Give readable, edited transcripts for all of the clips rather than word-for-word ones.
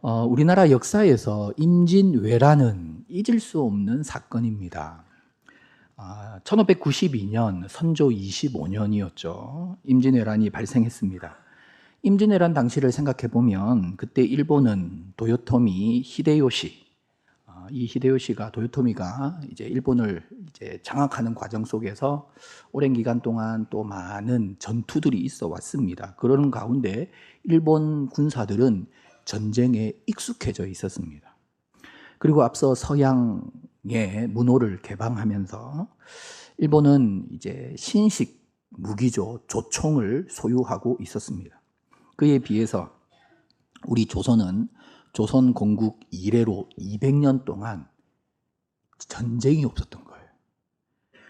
우리나라 역사에서 임진왜란은 잊을 수 없는 사건입니다. 1592년 선조 25년이었죠. 임진왜란이 발생했습니다. 임진왜란 당시를 생각해 보면 그때 일본은 도요토미 히데요시, 이 히데요시가 도요토미가 이제 일본을 이제 장악하는 과정 속에서 오랜 기간 동안 또 많은 전투들이 있어 왔습니다. 그러는 가운데 일본 군사들은 전쟁에 익숙해져 있었습니다. 그리고 앞서 서양의 문호를 개방하면서 일본은 이제 신식 무기죠, 조총을 소유하고 있었습니다. 그에 비해서 우리 조선은 조선 건국 이래로 200년 동안 전쟁이 없었던 거예요.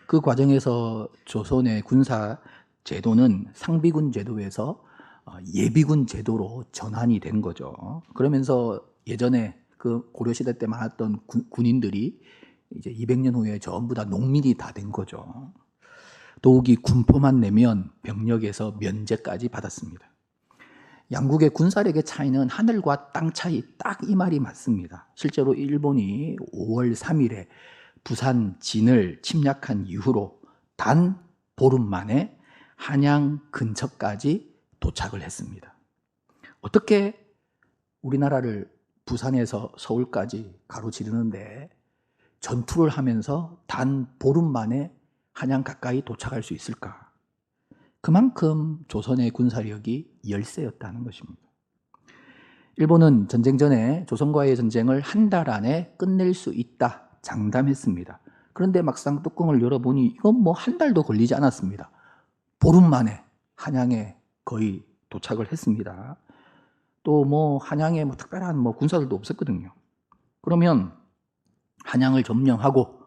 그 과정에서 조선의 군사 제도는 상비군 제도에서 예비군 제도로 전환이 된 거죠. 그러면서 예전에 그 고려시대 때 많았던 군인들이 이제 200년 후에 전부 다 농민이 다 된 거죠. 더욱이 군포만 내면 병력에서 면제까지 받았습니다. 양국의 군사력의 차이는 하늘과 땅 차이, 딱 이 말이 맞습니다. 실제로 일본이 5월 3일에 부산 진을 침략한 이후로 단 보름 만에 한양 근처까지 도착을 했습니다. 어떻게 우리나라를 부산에서 서울까지 가로지르는데 전투를 하면서 단 보름 만에 한양 가까이 도착할 수 있을까? 그만큼 조선의 군사력이 열세였다는 것입니다. 일본은 전쟁 전에 조선과의 전쟁을 한 달 안에 끝낼 수 있다 장담했습니다. 그런데 막상 뚜껑을 열어보니 이건 뭐 한 달도 걸리지 않았습니다. 보름 만에 한양에 거의 도착을 했습니다. 또 뭐 한양에 뭐 특별한 뭐 군사들도 없었거든요. 그러면 한양을 점령하고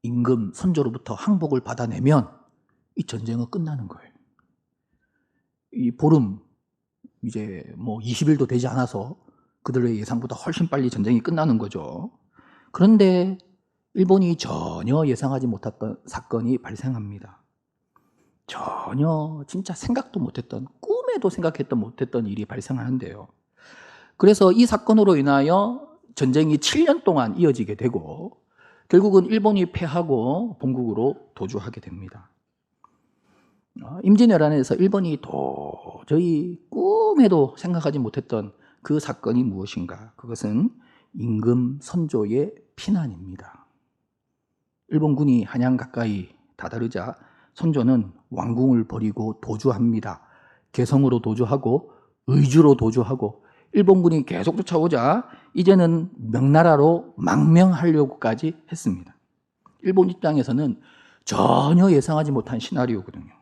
임금 선조로부터 항복을 받아내면 이 전쟁은 끝나는 거예요. 이 보름 이제 뭐 20일도 되지 않아서 그들의 예상보다 훨씬 빨리 전쟁이 끝나는 거죠. 그런데 일본이 전혀 예상하지 못했던 사건이 발생합니다. 전혀 진짜 생각도 못했던, 꿈에도 생각했던 못했던 일이 발생하는데요. 그래서 이 사건으로 인하여 전쟁이 7년 동안 이어지게 되고 결국은 일본이 패하고 본국으로 도주하게 됩니다. 임진왜란에서 일본이 도저히 꿈에도 생각하지 못했던 그 사건이 무엇인가? 그것은 임금 선조의 피난입니다. 일본군이 한양 가까이 다다르자 선조는 왕궁을 버리고 도주합니다. 개성으로 도주하고 의주로 도주하고 일본군이 계속 쫓아오자 이제는 명나라로 망명하려고까지 했습니다. 일본 입장에서는 전혀 예상하지 못한 시나리오거든요.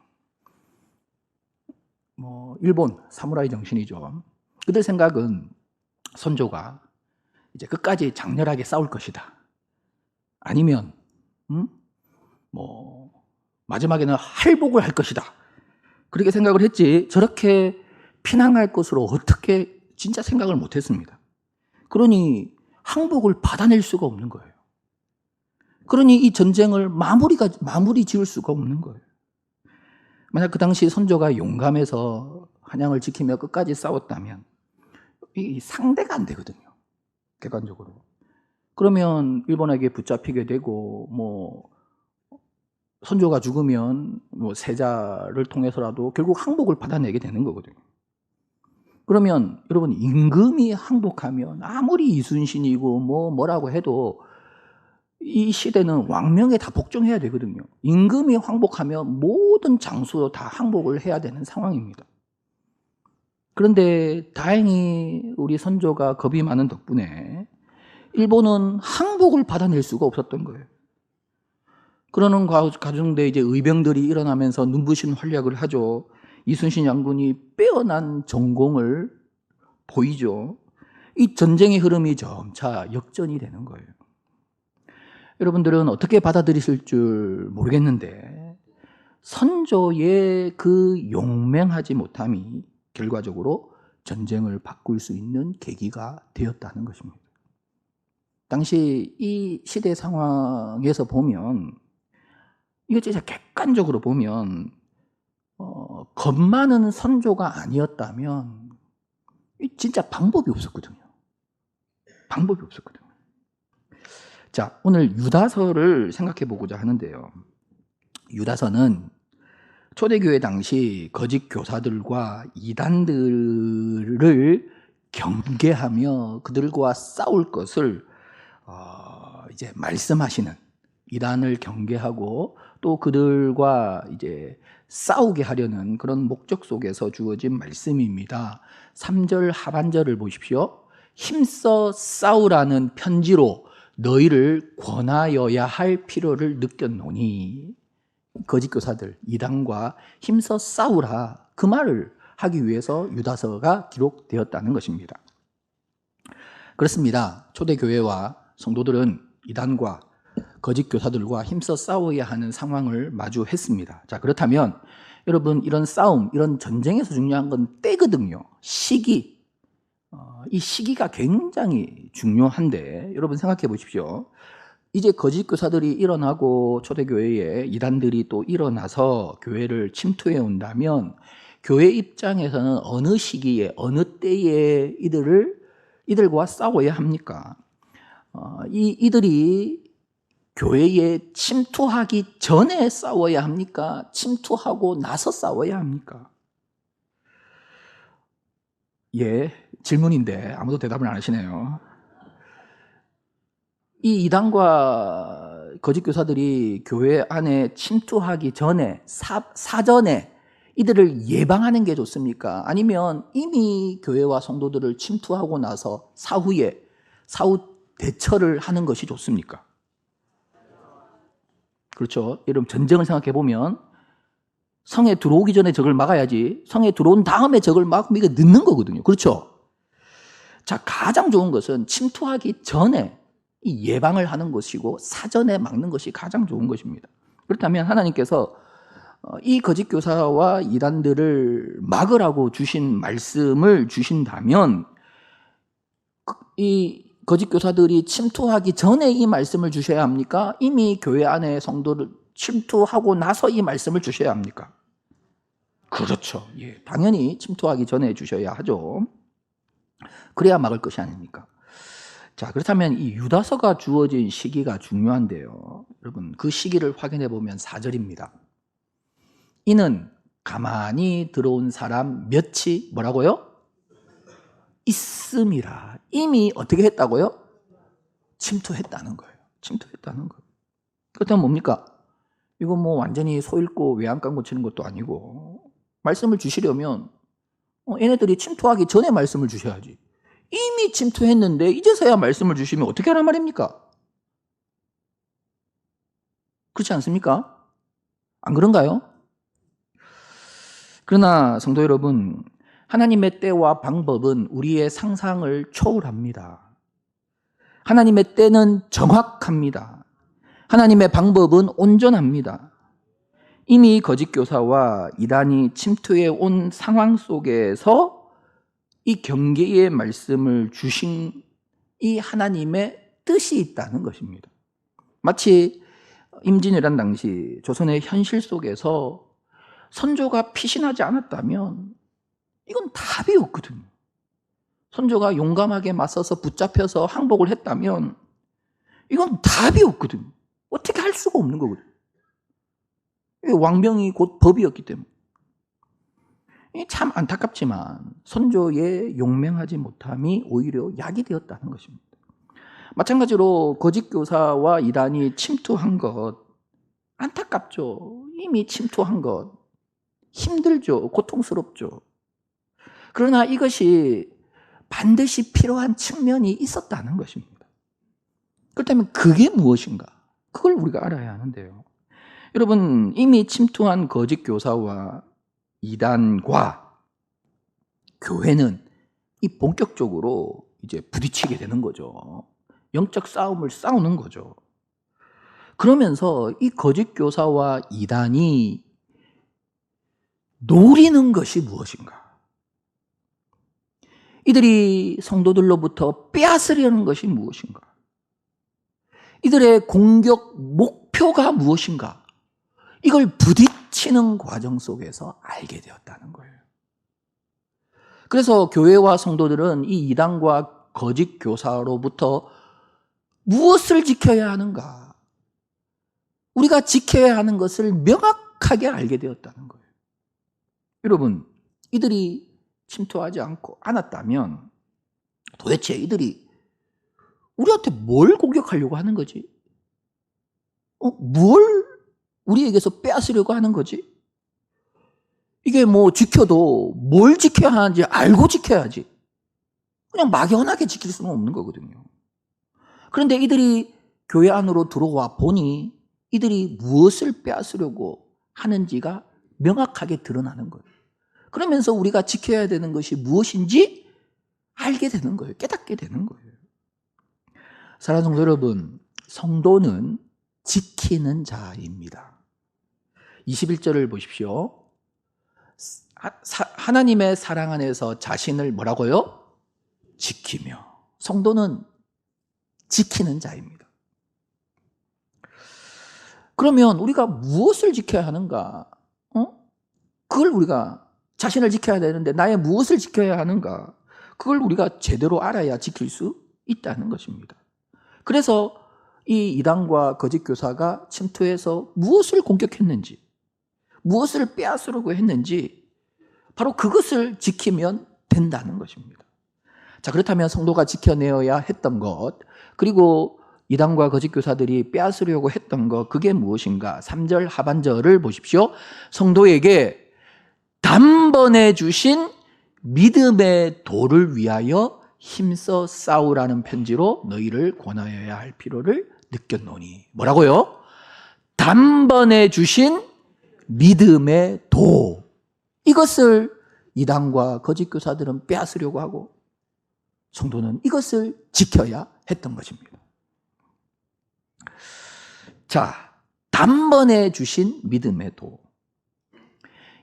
일본 사무라이 정신이죠. 그들 생각은 선조가 이제 끝까지 장렬하게 싸울 것이다. 아니면 마지막에는 할복을 할 것이다. 그렇게 생각을 했지 저렇게 피난할 것으로 어떻게 진짜 생각을 못했습니다. 그러니 항복을 받아낼 수가 없는 거예요. 그러니 이 전쟁을 마무리 지을 수가 없는 거예요. 만약 그 당시 선조가 용감해서 한양을 지키며 끝까지 싸웠다면 이 상대가 안 되거든요. 객관적으로. 그러면 일본에게 붙잡히게 되고 선조가 죽으면 세자를 통해서라도 결국 항복을 받아내게 되는 거거든요. 그러면 여러분 임금이 항복하면 아무리 이순신이고 뭐라고 해도 이 시대는 왕명에 다 복종해야 되거든요. 임금이 항복하면 모든 장수로 다 항복을 해야 되는 상황입니다. 그런데 다행히 우리 선조가 겁이 많은 덕분에 일본은 항복을 받아낼 수가 없었던 거예요. 그러는 가운데 이제 의병들이 일어나면서 눈부신 활약을 하죠. 이순신 장군이 빼어난 전공을 보이죠. 이 전쟁의 흐름이 점차 역전이 되는 거예요. 여러분들은 어떻게 받아들이실 줄 모르겠는데 선조의 그 용맹하지 못함이 결과적으로 전쟁을 바꿀 수 있는 계기가 되었다는 것입니다. 당시 이 시대 상황에서 보면 이거 진짜 객관적으로 보면 겁 많은 선조가 아니었다면 진짜 방법이 없었거든요. 방법이 없었거든요. 자, 오늘 유다서를 생각해 보고자 하는데요. 유다서는 초대교회 당시 거짓 교사들과 이단들을 경계하며 그들과 싸울 것을 이제 말씀하시는, 이단을 경계하고 또 그들과 이제 싸우게 하려는 그런 목적 속에서 주어진 말씀입니다. 3절 하반절을 보십시오. 힘써 싸우라는 편지로 너희를 권하여야 할 필요를 느꼈노니, 거짓 교사들, 이단과 힘써 싸우라, 그 말을 하기 위해서 유다서가 기록되었다는 것입니다. 그렇습니다. 초대교회와 성도들은 이단과 거짓 교사들과 힘써 싸워야 하는 상황을 마주했습니다. 자, 그렇다면 여러분, 이런 싸움, 이런 전쟁에서 중요한 건 때거든요. 시기. 이 시기가 굉장히 중요한데, 여러분 생각해 보십시오. 이제 거짓 교사들이 일어나고 초대교회에 이단들이 또 일어나서 교회를 침투해 온다면 교회 입장에서는 어느 시기에, 어느 때에 이들과 싸워야 합니까? 이들이 교회에 침투하기 전에 싸워야 합니까? 침투하고 나서 싸워야 합니까? 예, 질문인데 아무도 대답을 안 하시네요. 이 이단과 거짓 교사들이 교회 안에 침투하기 전에, 사전에 이들을 예방하는 게 좋습니까? 아니면 이미 교회와 성도들을 침투하고 나서 사후 대처를 하는 것이 좋습니까? 그렇죠. 여러분, 전쟁을 생각해 보면 성에 들어오기 전에 적을 막아야지, 성에 들어온 다음에 적을 막으면 이게 늦는 거거든요. 그렇죠. 자, 가장 좋은 것은 침투하기 전에 이 예방을 하는 것이고 사전에 막는 것이 가장 좋은 것입니다. 그렇다면 하나님께서 이 거짓 교사와 이단들을 막으라고 주신 말씀을 주신다면, 이 거짓 교사들이 침투하기 전에 이 말씀을 주셔야 합니까? 이미 교회 안에 성도를 침투하고 나서 이 말씀을 주셔야 합니까? 그렇죠. 예, 당연히 침투하기 전에 주셔야 하죠. 그래야 막을 것이 아닙니까? 자, 그렇다면 이 유다서가 주어진 시기가 중요한데요. 여러분, 그 시기를 확인해 보면 4절입니다. 이는 가만히 들어온 사람 몇이 뭐라고요? 있음이라. 이미 어떻게 했다고요? 침투했다는 거예요. 침투했다는 거예요. 그렇다면 뭡니까? 이거 뭐 완전히 소 읽고 외양간 고치는 것도 아니고, 말씀을 주시려면 얘네들이 침투하기 전에 말씀을 주셔야지. 이미 침투했는데 이제서야 말씀을 주시면 어떻게 하란 말입니까? 그렇지 않습니까? 안 그런가요? 그러나 성도 여러분, 하나님의 때와 방법은 우리의 상상을 초월합니다. 하나님의 때는 정확합니다. 하나님의 방법은 온전합니다. 이미 거짓 교사와 이단이 침투해 온 상황 속에서 이 경계의 말씀을 주신 이 하나님의 뜻이 있다는 것입니다. 마치 임진왜란 당시 조선의 현실 속에서 선조가 피신하지 않았다면 이건 답이 없거든요. 선조가 용감하게 맞서서 붙잡혀서 항복을 했다면 이건 답이 없거든요. 어떻게 할 수가 없는 거거든요. 왕명이 곧 법이었기 때문에. 참 안타깝지만 선조의 용맹하지 못함이 오히려 약이 되었다는 것입니다. 마찬가지로 거짓 교사와 이단이 침투한 것, 안타깝죠. 이미 침투한 것, 힘들죠. 고통스럽죠. 그러나 이것이 반드시 필요한 측면이 있었다는 것입니다. 그렇다면 그게 무엇인가? 그걸 우리가 알아야 하는데요. 여러분, 이미 침투한 거짓 교사와 이단과 교회는 이 본격적으로 이제 부딪히게 되는 거죠. 영적 싸움을 싸우는 거죠. 그러면서 이 거짓 교사와 이단이 노리는 것이 무엇인가? 이들이 성도들로부터 빼앗으려는 것이 무엇인가? 이들의 공격 목표가 무엇인가? 이걸 부딪히는 과정 속에서 알게 되었다는 거예요. 그래서 교회와 성도들은 이 이단과 거짓 교사로부터 무엇을 지켜야 하는가? 우리가 지켜야 하는 것을 명확하게 알게 되었다는 거예요. 여러분, 이들이 침투하지 않았다면 도대체 이들이 우리한테 뭘 공격하려고 하는 거지? 뭘 우리에게서 빼앗으려고 하는 거지? 이게 뭐 지켜도 뭘 지켜야 하는지 알고 지켜야지. 그냥 막연하게 지킬 수는 없는 거거든요. 그런데 이들이 교회 안으로 들어와 보니 이들이 무엇을 빼앗으려고 하는지가 명확하게 드러나는 거예요. 그러면서 우리가 지켜야 되는 것이 무엇인지 알게 되는 거예요. 깨닫게 되는 거예요. 사랑하는 성도 여러분, 성도는 지키는 자입니다. 21절을 보십시오. 하나님의 사랑 안에서 자신을 뭐라고요? 지키며. 성도는 지키는 자입니다. 그러면 우리가 무엇을 지켜야 하는가? 그걸 우리가 자신을 지켜야 되는데 나의 무엇을 지켜야 하는가? 그걸 우리가 제대로 알아야 지킬 수 있다는 것입니다. 그래서 이 이단과 거짓 교사가 침투해서 무엇을 공격했는지, 무엇을 빼앗으려고 했는지 바로 그것을 지키면 된다는 것입니다. 자, 그렇다면 성도가 지켜내어야 했던 것, 그리고 이단과 거짓 교사들이 빼앗으려고 했던 것, 그게 무엇인가? 3절 하반절을 보십시오. 성도에게 단번에 주신 믿음의 도를 위하여 힘써 싸우라는 편지로 너희를 권하여야 할 필요를 느꼈노니. 뭐라고요? 단번에 주신 믿음의 도. 이것을 이단과 거짓 교사들은 빼앗으려고 하고 성도는 이것을 지켜야 했던 것입니다. 자, 단번에 주신 믿음의 도.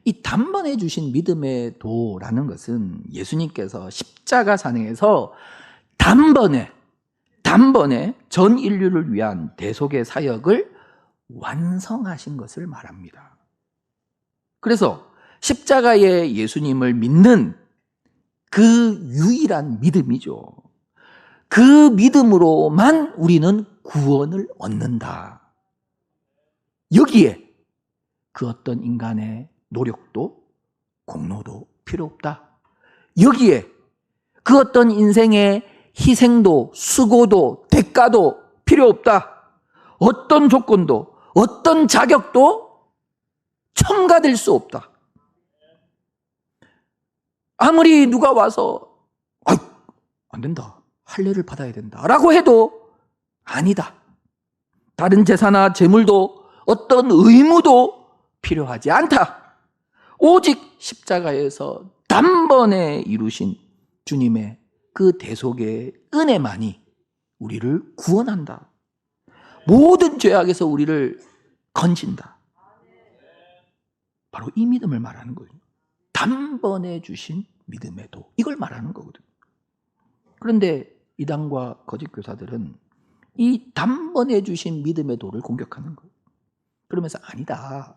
이 단번에 주신 믿음의 도라는 것은 예수님께서 십자가산에서 단번에 전 인류를 위한 대속의 사역을 완성하신 것을 말합니다. 그래서 십자가의 예수님을 믿는 그 유일한 믿음이죠. 그 믿음으로만 우리는 구원을 얻는다. 여기에 그 어떤 인간의 노력도 공로도 필요 없다. 여기에 그 어떤 인생의 희생도 수고도 대가도 필요 없다. 어떤 조건도 어떤 자격도 첨가될 수 없다. 아무리 누가 와서 안 된다, 할례를 받아야 된다 라고 해도 아니다. 다른 제사나 제물도 어떤 의무도 필요하지 않다. 오직 십자가에서 단번에 이루신 주님의 그 대속의 은혜만이 우리를 구원한다. 모든 죄악에서 우리를 건진다. 바로 이 믿음을 말하는 거예요. 단번에 주신 믿음의 도. 이걸 말하는 거거든요. 그런데 이단과 거짓 교사들은 이 단번에 주신 믿음의 도를 공격하는 거예요. 그러면서 아니다.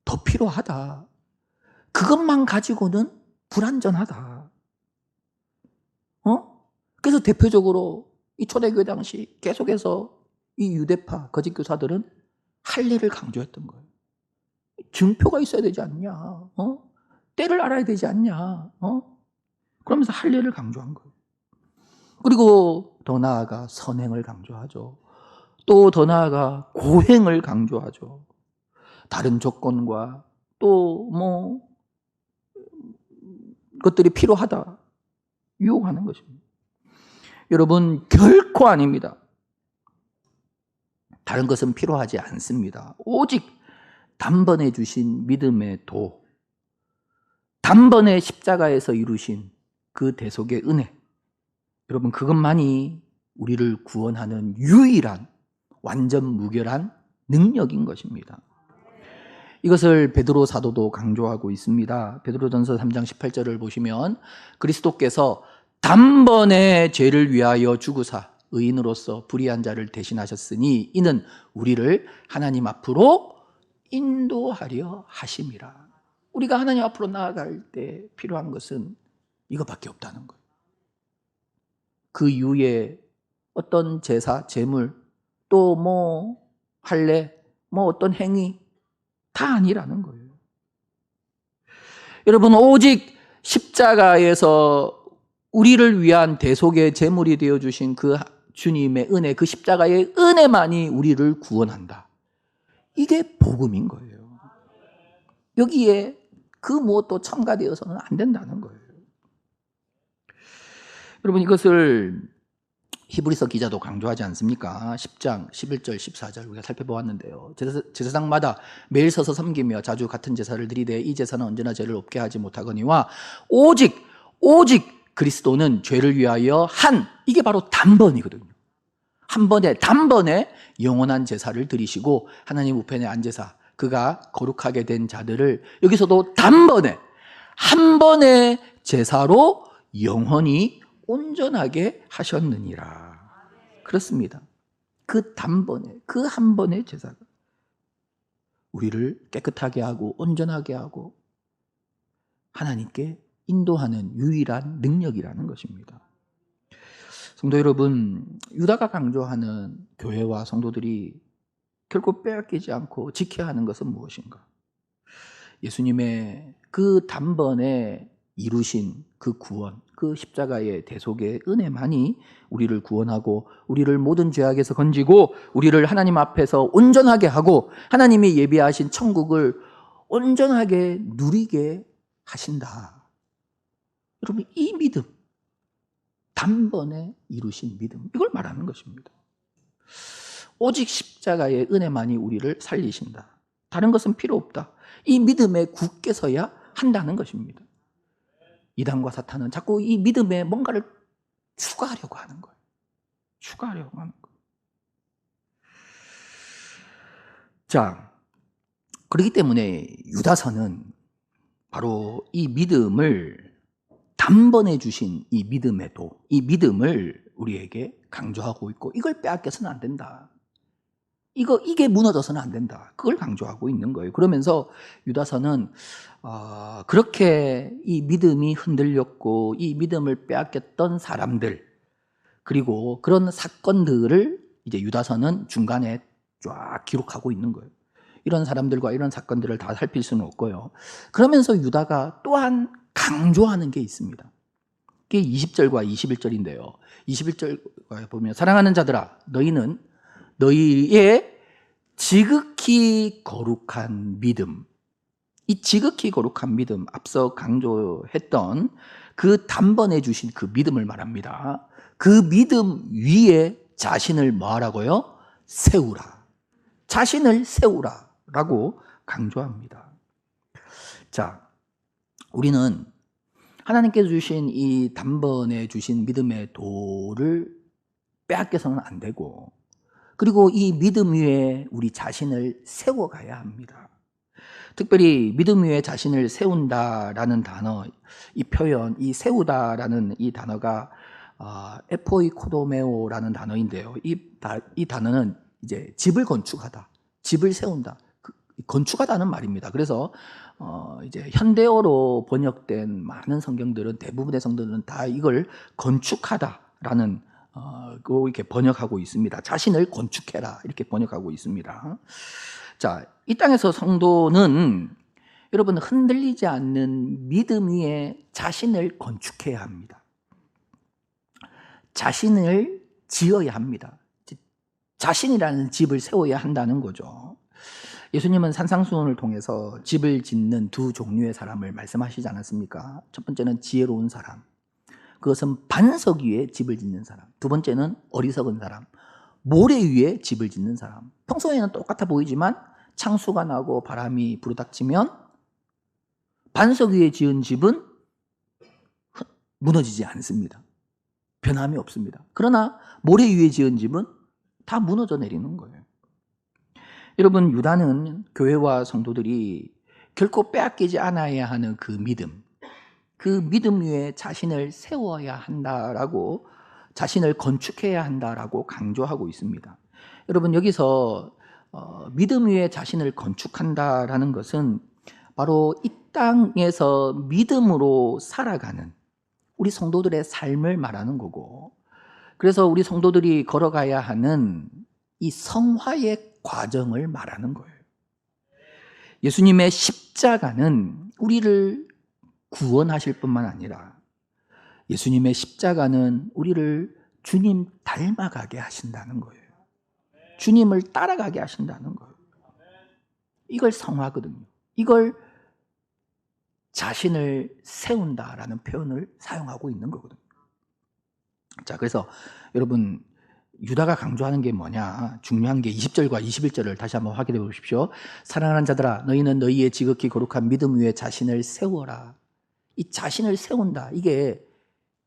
더 필요하다. 그것만 가지고는 불완전하다. 그래서 대표적으로 이 초대교회 당시 계속해서 이 유대파 거짓 교사들은 할례를 강조했던 거예요. 증표가 있어야 되지 않냐? 때를 알아야 되지 않냐? 그러면서 할례를 강조한 거예요. 그리고 더 나아가 선행을 강조하죠. 또 더 나아가 고행을 강조하죠. 다른 조건과 또 뭐 것들이 필요하다 유혹하는 것입니다. 여러분, 결코 아닙니다. 다른 것은 필요하지 않습니다. 오직 단번에 주신 믿음의 도, 단번에 십자가에서 이루신 그 대속의 은혜, 여러분, 그것만이 우리를 구원하는 유일한 완전 무결한 능력인 것입니다. 이것을 베드로 사도도 강조하고 있습니다. 베드로전서 3장 18절을 보시면 그리스도께서 단번에 죄를 위하여 죽으사 의인으로서 불의한 자를 대신하셨으니 이는 우리를 하나님 앞으로 인도하려 하심이라. 우리가 하나님 앞으로 나아갈 때 필요한 것은 이것밖에 없다는 거예요. 그 이후에 어떤 제사, 제물, 또 뭐 할례, 뭐 어떤 행위 다 아니라는 거예요. 여러분, 오직 십자가에서 우리를 위한 대속의 제물이 되어주신 그 주님의 은혜, 그 십자가의 은혜만이 우리를 구원한다. 이게 복음인 거예요. 여기에 그 무엇도 첨가되어서는 안 된다는 거예요. 여러분, 이것을 히브리서 기자도 강조하지 않습니까? 10장 11절 14절 우리가 살펴보았는데요. 제사장마다 매일 서서 섬기며 자주 같은 제사를 드리되 이 제사는 언제나 죄를 없게 하지 못하거니와 오직 그리스도는 죄를 위하여 이게 바로 단번이거든요. 한 번에 단번에 영원한 제사를 드리시고 하나님 우편에 앉으사 그가 거룩하게 된 자들을 여기서도 단번에 한 번의 제사로 영원히 온전하게 하셨느니라. 그렇습니다. 그 단번에 그 한 번의 제사가 우리를 깨끗하게 하고 온전하게 하고 하나님께 인도하는 유일한 능력이라는 것입니다. 성도 여러분, 유다가 강조하는 교회와 성도들이 결코 빼앗기지 않고 지켜야 하는 것은 무엇인가? 예수님의 그 단번에 이루신 그 구원, 그 십자가의 대속의 은혜만이 우리를 구원하고 우리를 모든 죄악에서 건지고 우리를 하나님 앞에서 온전하게 하고 하나님이 예비하신 천국을 온전하게 누리게 하신다. 여러분, 이 믿음, 단번에 이루신 믿음, 이걸 말하는 것입니다. 오직 십자가의 은혜만이 우리를 살리신다. 다른 것은 필요 없다. 이 믿음에 굳게 서야 한다는 것입니다. 이단과 사탄은 자꾸 이 믿음에 뭔가를 추가하려고 하는 거예요. 추가하려고 하는 거예요. 자, 그렇기 때문에 유다서는 바로 이 믿음을 단번에 주신 이 믿음의 도, 이 믿음을 우리에게 강조하고 있고 이걸 빼앗겨서는 안 된다. 이게 무너져서는 안 된다. 그걸 강조하고 있는 거예요. 그러면서 유다서는 그렇게 이 믿음이 흔들렸고 이 믿음을 빼앗겼던 사람들 그리고 그런 사건들을 이제 유다서는 중간에 쫙 기록하고 있는 거예요. 이런 사람들과 이런 사건들을 다 살필 수는 없고요. 그러면서 유다가 또한 강조하는 게 있습니다. 그게 20절과 21절인데요. 21절 보면 사랑하는 자들아 너희는 너희의 지극히 거룩한 믿음, 이 지극히 거룩한 믿음, 앞서 강조했던 그 단번에 주신 그 믿음을 말합니다. 그 믿음 위에 자신을 뭐하라고요? 세우라. 자신을 세우라 라고 강조합니다. 자, 우리는 하나님께서 주신 이 단번에 주신 믿음의 도를 빼앗겨서는 안 되고 그리고 이 믿음 위에 우리 자신을 세워가야 합니다. 특별히 믿음 위에 자신을 세운다라는 단어, 이 표현, 이 세우다라는 이 단어가 에포이코도메오라는 단어인데요. 이 단어는 이제 집을 건축하다, 집을 세운다, 건축하다는 말입니다. 그래서 이제 현대어로 번역된 많은 성경들은 대부분의 성경들은 다 이걸 건축하다라는 이렇게 번역하고 있습니다. 자신을 건축해라 이렇게 번역하고 있습니다. 자, 이 땅에서 성도는 여러분 흔들리지 않는 믿음 위에 자신을 건축해야 합니다. 자신을 지어야 합니다. 자신이라는 집을 세워야 한다는 거죠. 예수님은 산상수훈을 통해서 집을 짓는 두 종류의 사람을 말씀하시지 않았습니까? 첫 번째는 지혜로운 사람, 그것은 반석 위에 집을 짓는 사람. 두 번째는 어리석은 사람, 모래 위에 집을 짓는 사람. 평소에는 똑같아 보이지만 창수가 나고 바람이 불어닥치면 반석 위에 지은 집은 무너지지 않습니다. 변함이 없습니다. 그러나 모래 위에 지은 집은 다 무너져 내리는 거예요. 여러분, 유다는 교회와 성도들이 결코 빼앗기지 않아야 하는 그 믿음 위에 자신을 세워야 한다라고, 자신을 건축해야 한다라고 강조하고 있습니다. 여러분, 여기서 믿음 위에 자신을 건축한다라는 것은 바로 이 땅에서 믿음으로 살아가는 우리 성도들의 삶을 말하는 거고, 그래서 우리 성도들이 걸어가야 하는 이 성화의 과정을 말하는 거예요. 예수님의 십자가는 우리를 구원하실 뿐만 아니라 예수님의 십자가는 우리를 주님 닮아가게 하신다는 거예요. 주님을 따라가게 하신다는 거예요. 이걸 성화거든요. 이걸 자신을 세운다라는 표현을 사용하고 있는 거거든요. 자, 그래서 여러분, 유다가 강조하는 게 뭐냐? 중요한 게 20절과 21절을 다시 한번 확인해 보십시오. 사랑하는 자들아, 너희는 너희의 지극히 거룩한 믿음 위에 자신을 세워라. 이 자신을 세운다, 이게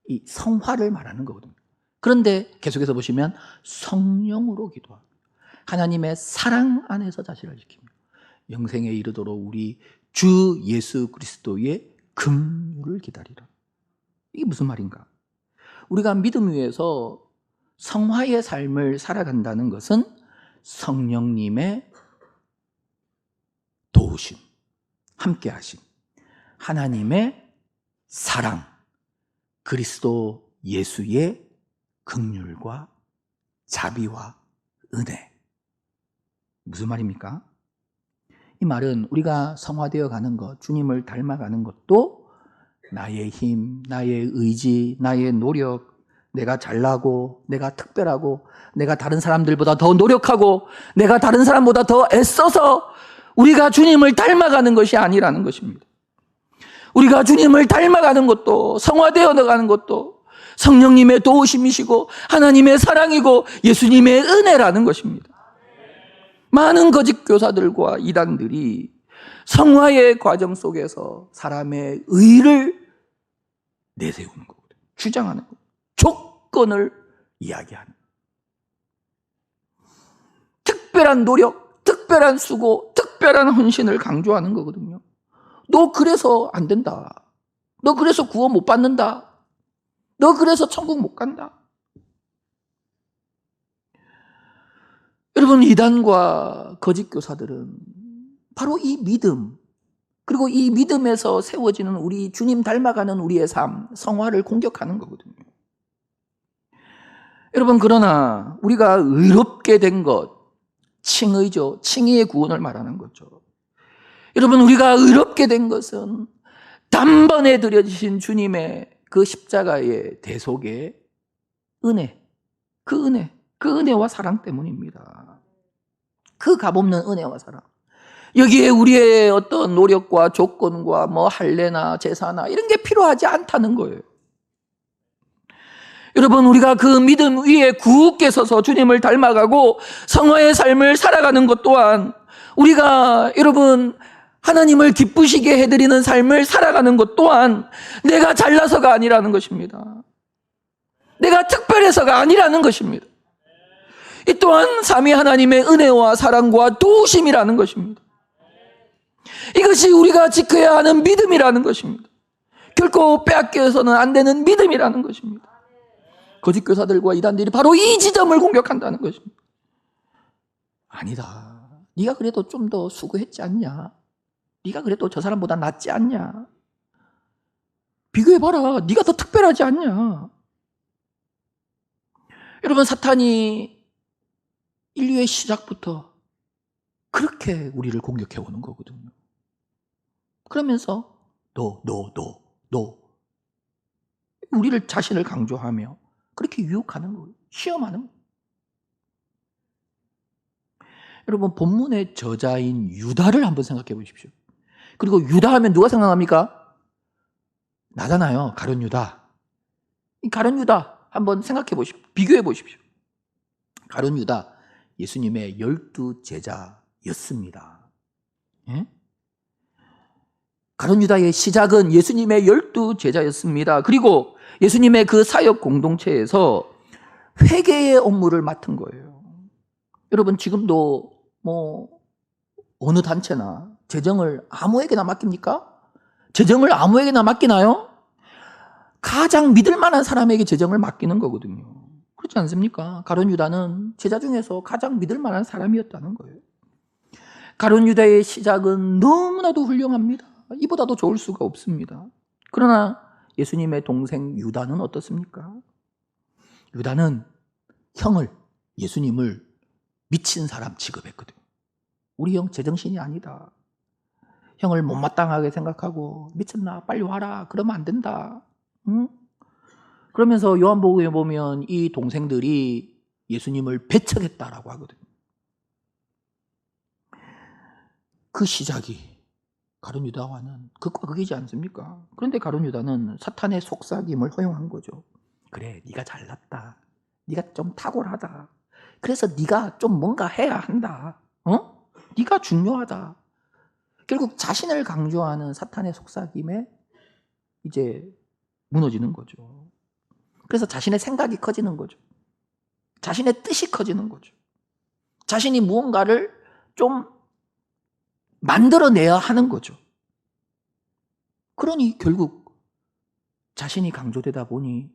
이 성화를 말하는 거거든요. 그런데 계속해서 보시면 성령으로 기도하고 하나님의 사랑 안에서 자신을 지키며 영생에 이르도록 우리 주 예수 그리스도의 긍휼을 기다리라. 이게 무슨 말인가? 우리가 믿음 위에서 성화의 삶을 살아간다는 것은 성령님의 도우심, 함께하심, 하나님의 사랑, 그리스도 예수의 긍휼과 자비와 은혜. 무슨 말입니까? 이 말은 우리가 성화되어 가는 것, 주님을 닮아가는 것도 나의 힘, 나의 의지, 나의 노력, 내가 잘나고, 내가 특별하고, 내가 다른 사람들보다 더 노력하고, 내가 다른 사람보다 더 애써서 우리가 주님을 닮아가는 것이 아니라는 것입니다. 우리가 주님을 닮아가는 것도, 성화되어 나가는 것도 성령님의 도우심이시고 하나님의 사랑이고 예수님의 은혜라는 것입니다. 많은 거짓 교사들과 이단들이 성화의 과정 속에서 사람의 의를 내세우는 거거든요. 주장하는 거예요. 조건을 이야기하는, 특별한 노력, 특별한 수고, 특별한 헌신을 강조하는 거거든요. 너 그래서 안 된다. 너 그래서 구원 못 받는다. 너 그래서 천국 못 간다. 여러분, 이단과 거짓 교사들은 바로 이 믿음, 그리고 이 믿음에서 세워지는 우리 주님 닮아가는 우리의 삶, 성화를 공격하는 거거든요. 여러분, 그러나 우리가 의롭게 된 것, 칭의죠. 칭의의 구원을 말하는 거죠. 여러분, 우리가 의롭게 된 것은 단번에 드려지신 주님의 그 십자가의 대속의 은혜, 그 은혜와 사랑 때문입니다. 그 값없는 은혜와 사랑. 여기에 우리의 어떤 노력과 조건과 할례나 제사나 이런 게 필요하지 않다는 거예요. 여러분, 우리가 그 믿음 위에 굳게 서서 주님을 닮아가고 성화의 삶을 살아가는 것 또한, 우리가 여러분 하나님을 기쁘시게 해드리는 삶을 살아가는 것 또한 내가 잘나서가 아니라는 것입니다. 내가 특별해서가 아니라는 것입니다. 이 또한 삼위 하나님의 은혜와 사랑과 도우심이라는 것입니다. 이것이 우리가 지켜야 하는 믿음이라는 것입니다. 결코 빼앗겨서는 안 되는 믿음이라는 것입니다. 거짓 교사들과 이단들이 바로 이 지점을 공격한다는 것입니다. 아니다. 네가 그래도 좀 더 수고했지 않냐? 네가 그래도 저 사람보다 낫지 않냐? 비교해봐라. 네가 더 특별하지 않냐? 여러분, 사탄이 인류의 시작부터 그렇게 우리를 공격해오는 거거든요. 그러면서 너 우리를 자신을 강조하며 그렇게 유혹하는 거예요. 시험하는 거예요. 여러분, 본문의 저자인 유다를 한번 생각해 보십시오. 그리고 유다 하면 누가 생각납니까? 나잖아요. 가룟 유다. 이 가룟 유다 한번 생각해 보십시오. 비교해 보십시오. 가룟 유다, 예수님의 12 제자였습니다. 예? 가룟 유다의 시작은 예수님의 12 제자였습니다. 그리고 예수님의 그 사역 공동체에서 회개의 업무를 맡은 거예요. 여러분, 지금도 어느 단체나 재정을 아무에게나 맡깁니까? 재정을 아무에게나 맡기나요? 가장 믿을 만한 사람에게 재정을 맡기는 거거든요. 그렇지 않습니까? 가룟 유다는 제자 중에서 가장 믿을 만한 사람이었다는 거예요. 가룟 유다의 시작은 너무나도 훌륭합니다. 이보다도 좋을 수가 없습니다. 그러나 예수님의 동생 유다는 어떻습니까? 유다는 예수님을 미친 사람 취급했거든요. 우리 형 제정신이 아니다. 형을 못마땅하게 생각하고 미쳤나? 빨리 와라. 그러면 안 된다. 응? 그러면서 요한복음에 보면 이 동생들이 예수님을 배척했다라고 하거든요. 그 시작이 가룟 유다와는 극과 극이지 않습니까? 그런데 가룟 유다는 사탄의 속삭임을 허용한 거죠. 그래, 네가 잘났다. 네가 좀 탁월하다. 그래서 네가 좀 뭔가 해야 한다. 네가 중요하다. 결국 자신을 강조하는 사탄의 속삭임에 이제 무너지는 거죠. 그래서 자신의 생각이 커지는 거죠. 자신의 뜻이 커지는 거죠. 자신이 무언가를 좀 만들어내야 하는 거죠. 그러니 결국 자신이 강조되다 보니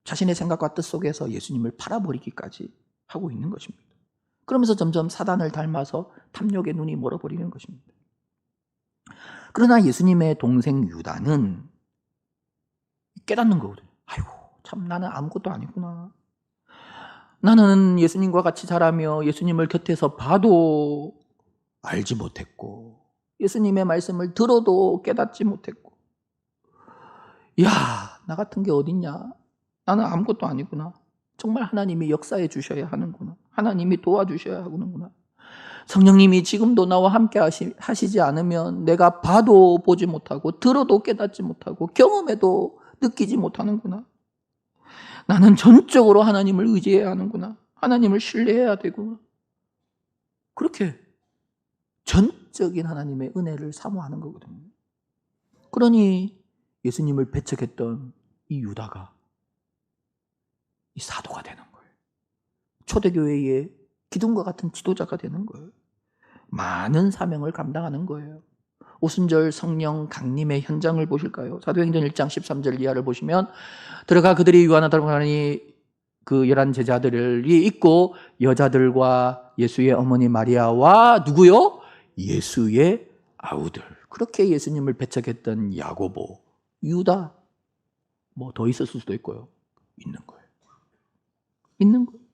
자신의 생각과 뜻 속에서 예수님을 팔아버리기까지 하고 있는 것입니다. 그러면서 점점 사단을 닮아서 탐욕의 눈이 멀어버리는 것입니다. 그러나 예수님의 동생 유다는 깨닫는 거거든요. 아이고, 참 나는 아무것도 아니구나. 나는 예수님과 같이 자라며 예수님을 곁에서 봐도 알지 못했고, 예수님의 말씀을 들어도 깨닫지 못했고, 야, 나 같은 게 어딨냐? 나는 아무것도 아니구나. 정말 하나님이 역사해 주셔야 하는구나. 하나님이 도와주셔야 하는구나. 성령님이 지금도 나와 함께 하시지 않으면 내가 봐도 보지 못하고 들어도 깨닫지 못하고 경험해도 느끼지 못하는구나. 나는 전적으로 하나님을 의지해야 하는구나. 하나님을 신뢰해야 되구나. 그렇게 전적인 하나님의 은혜를 사모하는 거거든요. 그러니 예수님을 배척했던 이 유다가 이 사도가 되는 거예요. 초대교회의 기둥과 같은 지도자가 되는 거예요. 많은 사명을 감당하는 거예요. 오순절 성령 강림의 현장을 보실까요? 사도행전 1장 13절 이하를 보시면 들어가 그들이 요한하더니 그 11 제자들이 있고 여자들과 예수의 어머니 마리아와 누구요? 예수의 아우들. 그렇게 예수님을 배척했던 야고보, 유다, 뭐 더 있었을 수도 있고요. 있는 거예요. 있는 거예요.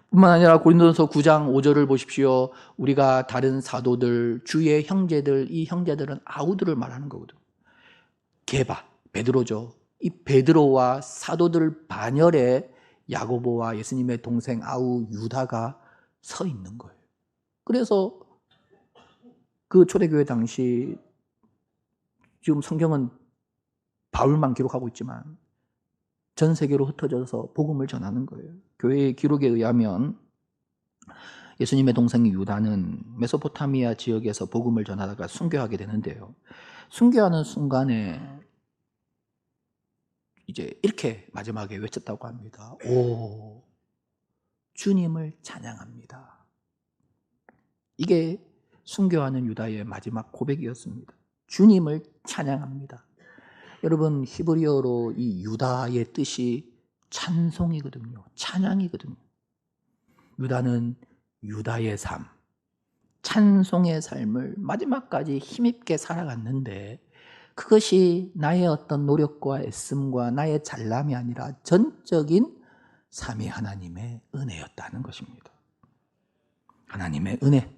뿐만 아니라 고린도전서 9장 5절을 보십시오. 우리가 다른 사도들, 주의 형제들, 이 형제들은 아우들을 말하는 거거든요. 게바, 베드로죠. 이 베드로와 사도들 반열에 야고보와 예수님의 동생 아우 유다가 서 있는 거예요. 그래서 그 초대교회 당시 지금 성경은 바울만 기록하고 있지만 전 세계로 흩어져서 복음을 전하는 거예요. 교회의 기록에 의하면 예수님의 동생 유다는 메소포타미아 지역에서 복음을 전하다가 순교하게 되는데요. 순교하는 순간에 이제 이렇게 마지막에 외쳤다고 합니다. 오, 주님을 찬양합니다. 이게 순교하는 유다의 마지막 고백이었습니다. 주님을 찬양합니다. 여러분, 히브리어로 이 유다의 뜻이 찬송이거든요. 찬양이거든요. 유다는 유다의 삶, 찬송의 삶을 마지막까지 힘있게 살아갔는데 그것이 나의 어떤 노력과 애씀과 나의 잘남이 아니라 전적인 삼위 하나님의 은혜였다는 것입니다. 하나님의 은혜,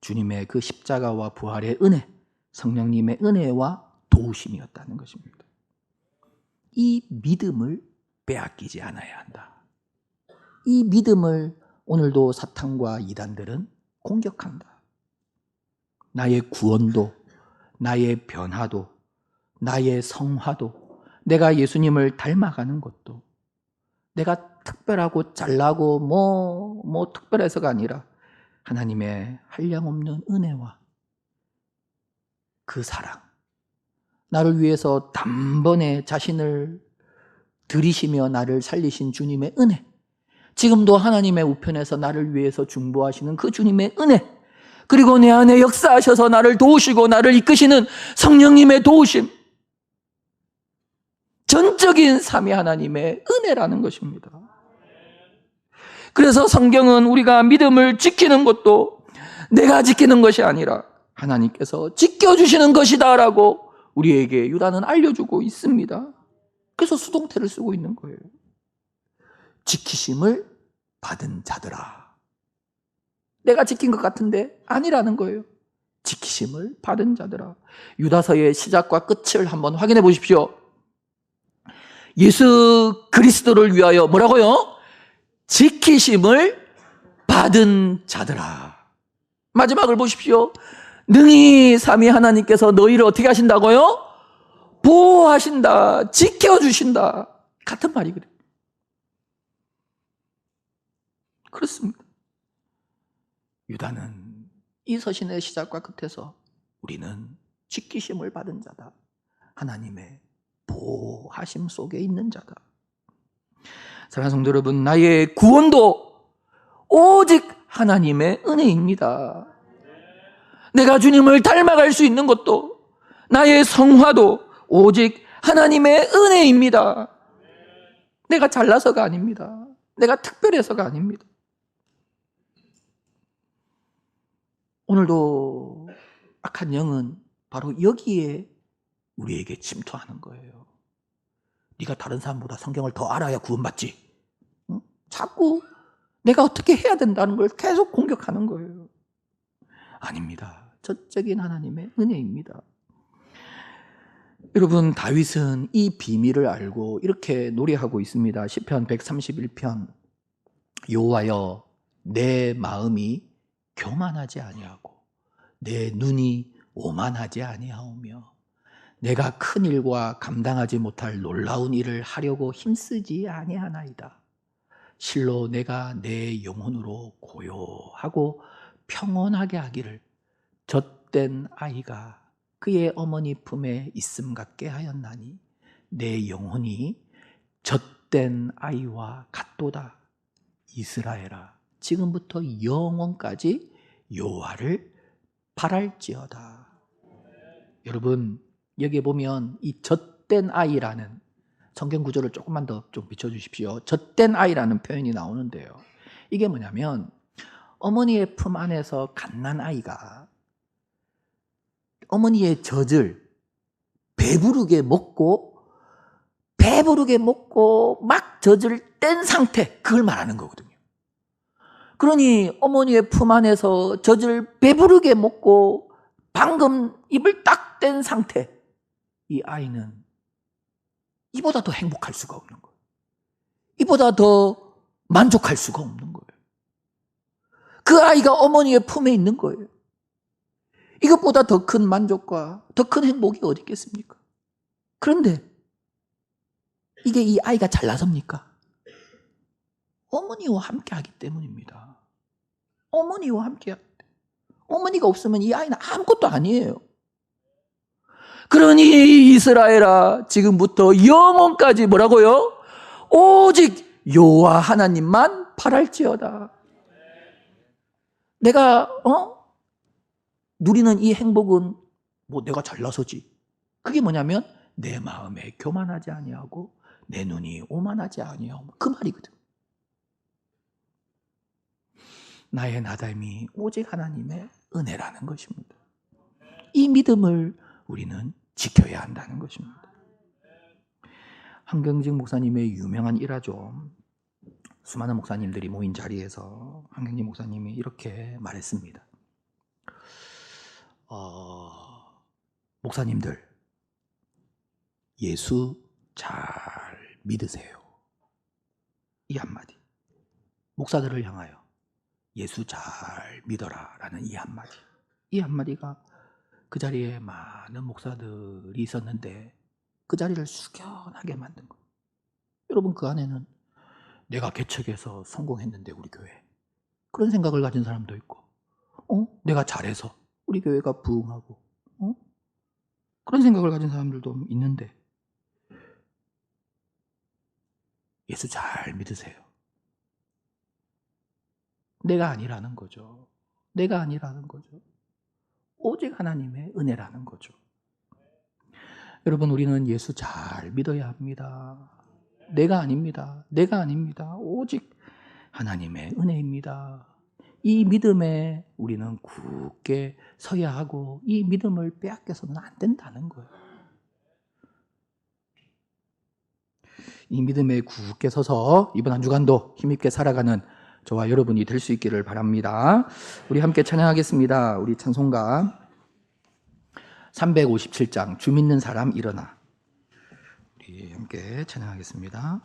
주님의 그 십자가와 부활의 은혜, 성령님의 은혜와 도우심이었다는 것입니다. 이 믿음을 빼앗기지 않아야 한다. 이 믿음을 오늘도 사탄과 이단들은 공격한다. 나의 구원도, 나의 변화도, 나의 성화도, 내가 예수님을 닮아가는 것도, 내가 특별하고 잘나고 뭐 특별해서가 아니라 하나님의 한량없는 은혜와 그 사랑, 나를 위해서 단번에 자신을 들이시며 나를 살리신 주님의 은혜, 지금도 하나님의 우편에서 나를 위해서 중보하시는 그 주님의 은혜, 그리고 내 안에 역사하셔서 나를 도우시고 나를 이끄시는 성령님의 도우심, 전적인 삼위 하나님의 은혜라는 것입니다. 그래서 성경은 우리가 믿음을 지키는 것도 내가 지키는 것이 아니라 하나님께서 지켜주시는 것이다 라고 우리에게 유다는 알려주고 있습니다. 그래서 수동태를 쓰고 있는 거예요. 지키심을 받은 자들아. 내가 지킨 것 같은데 아니라는 거예요. 지키심을 받은 자들아. 유다서의 시작과 끝을 한번 확인해 보십시오. 예수 그리스도를 위하여 뭐라고요? 지키심을 받은 자들아. 마지막을 보십시오. 능히 삼위 하나님께서 너희를 어떻게 하신다고요? 보호하신다, 지켜주신다. 같은 말이거든요. 그렇습니다. 유다는 이 서신의 시작과 끝에서 우리는 지키심을 받은 자다, 하나님의 보호하심 속에 있는 자다. 사랑하는 성도 여러분, 나의 구원도 오직 하나님의 은혜입니다. 내가 주님을 닮아갈 수 있는 것도, 나의 성화도 오직 하나님의 은혜입니다. 내가 잘나서가 아닙니다. 내가 특별해서가 아닙니다. 오늘도 악한 영은 바로 여기에 우리에게 침투하는 거예요. 네가 다른 사람보다 성경을 더 알아야 구원받지. 응? 자꾸 내가 어떻게 해야 된다는 걸 계속 공격하는 거예요. 아닙니다. 전적인 하나님의 은혜입니다. 여러분, 다윗은 이 비밀을 알고 이렇게 노래하고 있습니다. 시편 131편. 여호와여, 내 마음이 교만하지 아니하고 내 눈이 오만하지 아니하오며 내가 큰 일과 감당하지 못할 놀라운 일을 하려고 힘쓰지 아니하나이다. 실로 내가 내 영혼으로 고요하고 평온하게 하기를 젖된 아이가 그의 어머니 품에 있음 같게 하였나니 내 영혼이 젖된 아이와 같도다. 이스라엘아, 지금부터 영원까지 여호와를 바랄지어다. 여러분, 여기에 보면 이 젖된 아이라는 성경 구조를 조금만 더 좀 비춰주십시오. 젖된 아이라는 표현이 나오는데요. 이게 뭐냐면 어머니의 품 안에서 갓난 아이가 어머니의 젖을 배부르게 먹고 막 젖을 뗀 상태, 그걸 말하는 거거든요. 그러니 어머니의 품 안에서 젖을 배부르게 먹고 방금 입을 딱 뗀 상태, 이 아이는 이보다 더 행복할 수가 없는 거예요. 이보다 더 만족할 수가 없는 거예요. 그 아이가 어머니의 품에 있는 거예요. 이것보다 더 큰 만족과 더 큰 행복이 어디 있겠습니까? 그런데 이게 이 아이가 잘나섭니까? 어머니와 함께 하기 때문입니다. 어머니와 함께 하기 때문에. 어머니가 없으면 이 아이는 아무것도 아니에요. 그러니 이스라엘아, 지금부터 영원까지 뭐라고요? 오직 여호와 하나님만 바랄지어다. 내가 누리는 이 행복은 뭐 내가 잘나서지. 그게 뭐냐면 내 마음에 교만하지 아니하고 내 눈이 오만하지 아니하고, 그 말이거든. 나의 나됨이 오직 하나님의 은혜라는 것입니다. 이 믿음을 우리는 지켜야 한다는 것입니다. 한경직 목사님의 유명한 일화죠. 수많은 목사님들이 모인 자리에서 한경직 목사님이 이렇게 말했습니다. 목사님들, 예수 잘 믿으세요. 이 한마디. 목사들을 향하여 예수 잘 믿어라 라는 이 한마디. 이 한마디가 그 자리에 많은 목사들이 있었는데 그 자리를 숙연하게 만든 거예요. 여러분, 그 안에는 내가 개척해서 성공했는데 우리 교회, 그런 생각을 가진 사람도 있고, 내가 잘해서 우리 교회가 부흥하고, 그런 생각을 가진 사람들도 있는데, 예수 잘 믿으세요. 내가 아니라는 거죠. 내가 아니라는 거죠. 오직 하나님의 은혜라는 거죠. 여러분, 우리는 예수 잘 믿어야 합니다. 내가 아닙니다. 내가 아닙니다. 오직 하나님의 은혜입니다. 이 믿음에 우리는 굳게 서야 하고 이 믿음을 빼앗겨서는 안 된다는 거예요. 이 믿음에 굳게 서서 이번 한 주간도 힘있게 살아가는 저와 여러분이 될 수 있기를 바랍니다. 우리 함께 찬양하겠습니다. 우리 찬송가 357장 주 믿는 사람 일어나. 우리 함께 찬양하겠습니다.